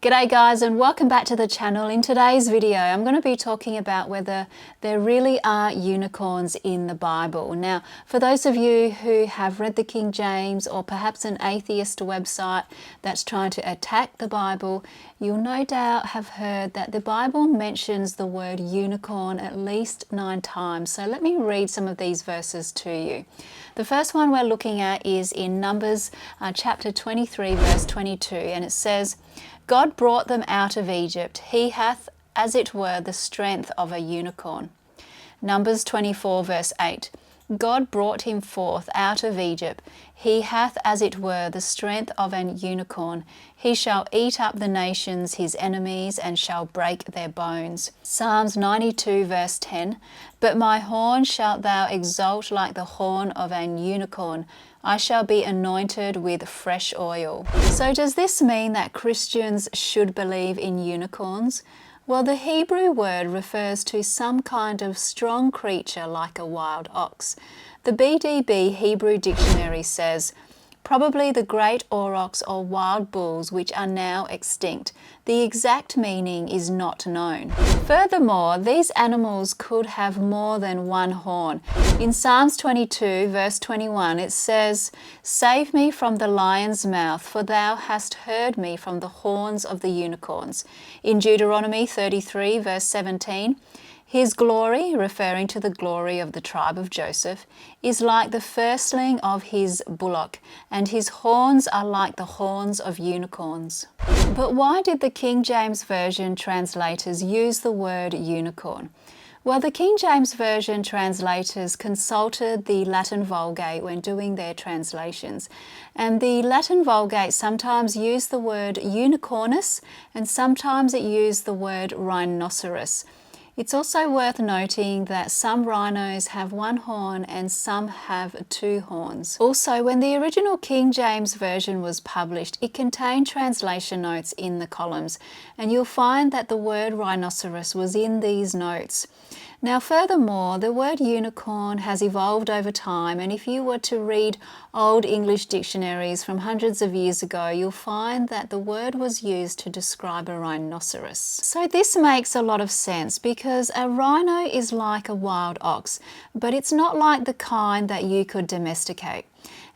G'day guys, and welcome back to the channel. In today's video I'm going to be talking about whether there really are unicorns in the Bible. Now, for those of you who have read the King James or perhaps an atheist website that's trying to attack the Bible, you'll no doubt have heard that the Bible mentions the word unicorn at least 9 times. So let me read some of these verses to you. The first one we're looking at is in Numbers chapter 23 verse 22, and it says, God brought them out of Egypt. He hath, as it were, the strength of a unicorn. Numbers 24 verse 8. God brought him forth out of Egypt. He hath, as it were, the strength of an unicorn. He shall eat up the nations, his enemies, and shall break their bones. Psalms 92 verse 10. But my horn shalt thou exalt like the horn of an unicorn. I shall be anointed with fresh oil. So does this mean that Christians should believe in unicorns? Well, the Hebrew word refers to some kind of strong creature like a wild ox. The BDB Hebrew Dictionary says, probably the great aurochs or wild bulls which are now extinct. The exact meaning is not known. Furthermore, these animals could have more than one horn. In Psalms 22 verse 21 it says, Save me from the lion's mouth, for thou hast heard me from the horns of the unicorns. In Deuteronomy 33 verse 17, his glory, referring to the glory of the tribe of Joseph, is like the firstling of his bullock, and his horns are like the horns of unicorns. But why did the King James Version translators use the word unicorn? Well, the King James Version translators consulted the Latin Vulgate when doing their translations. And the Latin Vulgate sometimes used the word unicornus, and sometimes it used the word rhinoceros. It's also worth noting that some rhinos have one horn and some have 2 horns. Also, when the original King James Version was published, it contained translation notes in the columns, and you'll find that the word rhinoceros was in these notes. Now, furthermore, the word unicorn has evolved over time, and if you were to read old English dictionaries from hundreds of years ago, you'll find that the word was used to describe a rhinoceros. So this makes a lot of sense because a rhino is like a wild ox, but it's not like the kind that you could domesticate.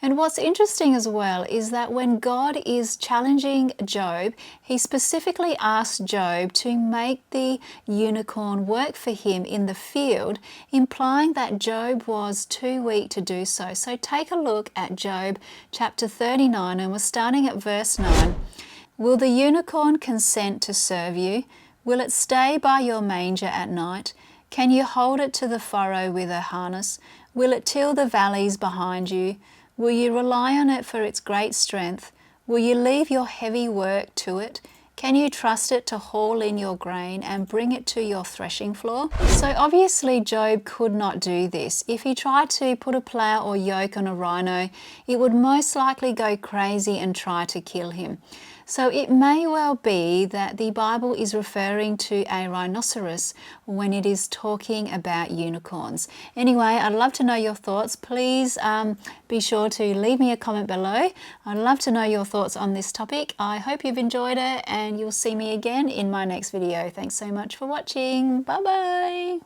And what's interesting as well is that when God is challenging Job, he specifically asked Job to make the unicorn work for him in the field, implying that Job was too weak to do so. So take a look at Job chapter 39, and we're starting at verse 9. Will the unicorn consent to serve you? Will it stay by your manger at night? Can you hold it to the furrow with a harness? Will it till the valleys behind you? Will you rely on it for its great strength? Will you leave your heavy work to it? Can you trust it to haul in your grain and bring it to your threshing floor? So obviously Job could not do this. If he tried to put a plough or yoke on a rhino, it would most likely go crazy and try to kill him. So it may well be that the Bible is referring to a rhinoceros when it is talking about unicorns. Anyway, I'd love to know your thoughts. Please be sure to leave me a comment below. I'd love to know your thoughts on this topic. I hope you've enjoyed it, and you'll see me again in my next video. Thanks so much for watching. Bye bye.